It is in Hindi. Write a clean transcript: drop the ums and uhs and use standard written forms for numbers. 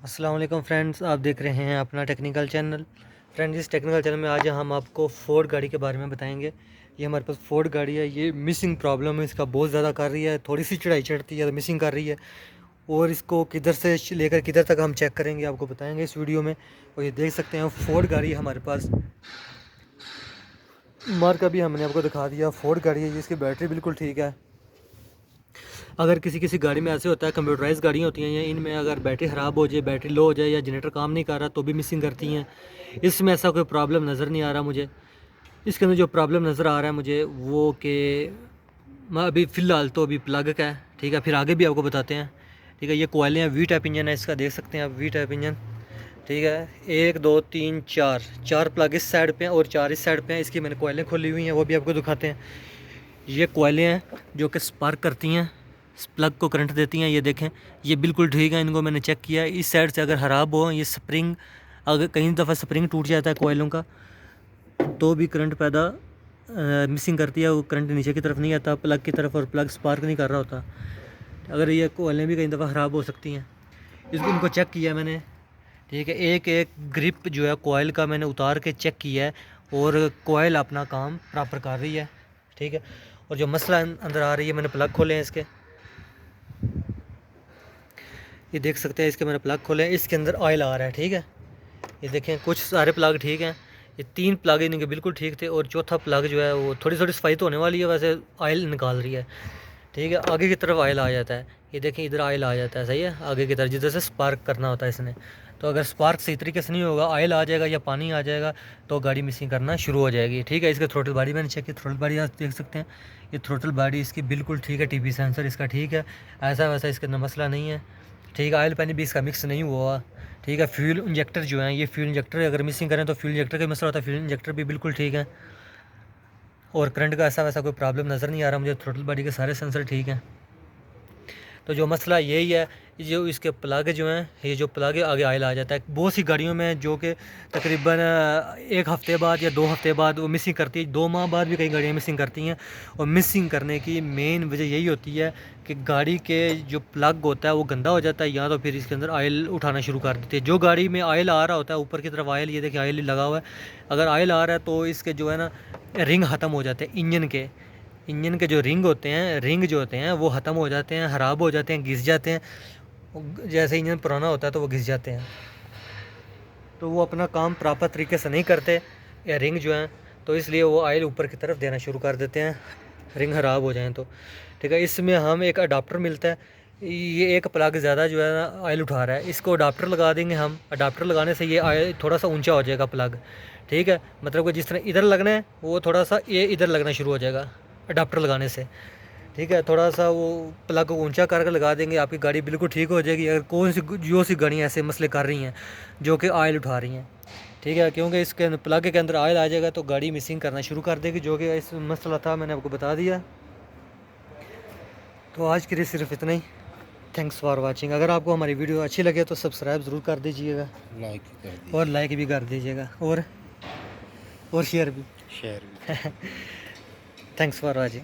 अस्सलाम वालेकुम फ्रेंड्स, आप देख रहे हैं अपना टेक्निकल चैनल। फ्रेंड्स, इस टेक्निकल चैनल में आज हम आपको फोर्ड गाड़ी के बारे में बताएंगे। ये हमारे पास फोर्ड गाड़ी है, ये मिसिंग प्रॉब्लम है इसका बहुत ज़्यादा कर रही है, थोड़ी सी चढ़ाई चढ़ती है तो मिसिंग कर रही है। और इसको किधर से लेकर किधर तक हम चेक करेंगे आपको बताएंगे इस वीडियो में। और ये देख सकते हैं फोर्ड गाड़ी है हमारे पास, मार्का भी हमने आपको दिखा दिया। फोर्ड गाड़ी है, इसकी बैटरी बिल्कुल ठीक है। अगर किसी किसी गाड़ी में ऐसे होता है, कंप्यूटराइज गाड़ियाँ होती हैं या इनमें अगर बैटरी ख़राब हो जाए, बैटरी लो हो जाए या जनरेटर काम नहीं कर रहा तो भी मिसिंग करती हैं। इसमें ऐसा कोई प्रॉब्लम नज़र नहीं आ रहा मुझे। इसके अंदर जो प्रॉब्लम नज़र आ रहा है मुझे वो कि अभी फ़िलहाल तो अभी प्लग का है, ठीक है। फिर आगे भी आपको बताते हैं, ठीक है। ये कोयले हैं, वी टाइप इंजन है इसका, देख सकते हैं आप, वी टाइप इंजन, ठीक है। 1 2 3 4 प्लग इस साइड पे हैं और 4 इस साइड पे हैं। इसकी मैंने कोयलें खोली हुई हैं, वो भी आपको दिखाते हैं। ये कोयलें हैं जो कि स्पार्क करती हैं, प्लग को करंट देती हैं। ये देखें, ये बिल्कुल ठीक है, इनको मैंने चेक किया। इस साइड से अगर ख़राब हो, ये स्प्रिंग, अगर कई दफ़ा स्प्रिंग टूट जाता है कोयलों का तो भी करंट पैदा मिसिंग करती है। वो करंट नीचे की तरफ नहीं आता प्लग की तरफ, और प्लग स्पार्क नहीं कर रहा होता। अगर ये कोयलें भी कई दफ़ा ख़राब हो सकती हैं। इनको चेक किया मैंने, ठीक है। एक एक ग्रिप जो है कोयल का मैंने उतार के चेक किया है और कोयल अपना काम प्रॉपर कर रही है, ठीक है। और जो मसला अंदर आ रही है, मैंने प्लग खोले हैं इसके, ये देख सकते हैं। इसके मैंने प्लग खोले हैं, इसके अंदर ऑयल आ रहा है, ठीक है। ये देखें, कुछ सारे प्लग ठीक हैं। ये 3 प्लग इनके बिल्कुल ठीक थे और चौथा प्लग जो है वो थोड़ी थोड़ी सफाई तो होने वाली है, वैसे ऑयल निकाल रही है, ठीक है। आगे की तरफ ऑयल आ जाता है, ये देखें, इधर ऑयल आ जाता है, सही है। आगे की तरफ जिधर से स्पार्क करना होता है इसने, तो अगर स्पार्क सही तरीके से नहीं होगा, ऑयल आ जाएगा या पानी आ जाएगा तो गाड़ी मिसिंग करना शुरू हो जाएगी, ठीक है। इसका थ्रोटल बॉडी मैंने चेक की, थ्रोटल बॉडी आप देख सकते हैं। ये थ्रोटल बॉडी इसकी बिल्कुल ठीक है, टीपी सेंसर इसका ठीक है, ऐसा वैसा इसके अंदर मसला नहीं है, ठीक है। ऑयल पानी भी इसका मिक्स नहीं हुआ, ठीक है। फ्यूल इंजेक्टर जो है, ये फ्यूल इंजेक्टर अगर मिसिंग करें तो फ्यूल इंजेक्टर का मसला होता है। फ्यूल इंजेक्टर भी बिल्कुल ठीक है और करंट का ऐसा वैसा कोई प्रॉब्लम नज़र नहीं आ रहा मुझे। थ्रोटल बॉडी के सारे सेंसर ठीक हैं। तो जो मसला यही है, जो इसके प्लग जो हैं, ये जो प्लग है आगे ऑयल आ जाता है। बहुत सी गाड़ियों में जो कि तकरीबन 1 हफ़्ते बाद या 2 हफ़्ते बाद वो मिसिंग करती है, 2 माह बाद भी कई गाड़ियाँ मिसिंग करती हैं। और मिसिंग करने की मेन वजह यही होती है कि गाड़ी के जो प्लग होता है वो गंदा हो जाता है, या तो फिर इसके अंदर ऑयल उठाना शुरू कर देती है। जो गाड़ी में ऑयल आ रहा होता है ऊपर की तरफ ऑयल, ये देखिए ऑयल लगा हुआ है, अगर ऑयल आ रहा है तो इसके जो है ना रिंग ख़त्म हो जाते हैं। इंजन के जो रिंग होते हैं, रिंग जो होते हैं वो ख़त्म हो जाते हैं, ख़राब हो जाते हैं, घिस जाते हैं। जैसे इंजन पुराना होता है तो वो घिस जाते हैं, तो वो अपना काम प्रॉपर तरीके से नहीं करते या रिंग जो हैं, तो इसलिए वो ऑयल ऊपर की तरफ देना शुरू कर देते हैं, रिंग ख़राब हो जाएँ तो, ठीक है। इसमें हम एक अडाप्टर मिलता है, ये एक प्लग ज़्यादा जो है ना ऑयल उठा रहा है, इसको अडाप्टर लगा देंगे हम। अडाप्टर लगाने से ये ऑयल थोड़ा सा ऊंचा हो जाएगा प्लग, ठीक है। मतलब कि जिस तरह इधर लगना है वो थोड़ा सा ये इधर लगना शुरू हो जाएगा अडाप्टर लगाने से, ठीक है। थोड़ा सा वो प्लग को ऊंचा करके लगा देंगे, आपकी गाड़ी बिल्कुल ठीक हो जाएगी। अगर कौन सी जो सी गाड़ियाँ ऐसे मसले कर रही हैं जो कि ऑयल उठा रही हैं, ठीक है, क्योंकि इसके प्लग के अंदर ऑयल आ जाएगा तो गाड़ी मिसिंग करना शुरू कर देगी, जो कि इस मसला था, मैंने आपको बता दिया। तो आज के लिए सिर्फ इतना ही। Thanks for watching. अगर आपको हमारी वीडियो अच्छी लगे तो सब्सक्राइब ज़रूर कर दीजिएगा, लाइक कर दीजिए और लाइक भी कर दीजिएगा, और शेयर भी। शेयर भी। Thanks for watching.